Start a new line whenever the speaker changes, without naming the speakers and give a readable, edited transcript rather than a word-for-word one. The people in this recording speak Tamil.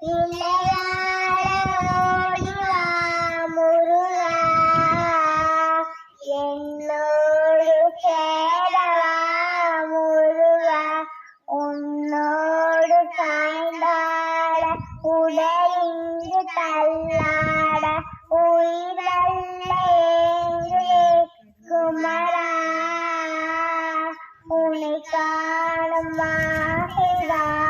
விளையாட ஓடிவா முருகா, என்னோடு சேரவா முருகா, உன்னோடு சாய்ந்தாட உடலிங்கு தள்ளாட உயிரல்ல ஏங்குதே குமரா, உன்னை காணும் ஆசைதான்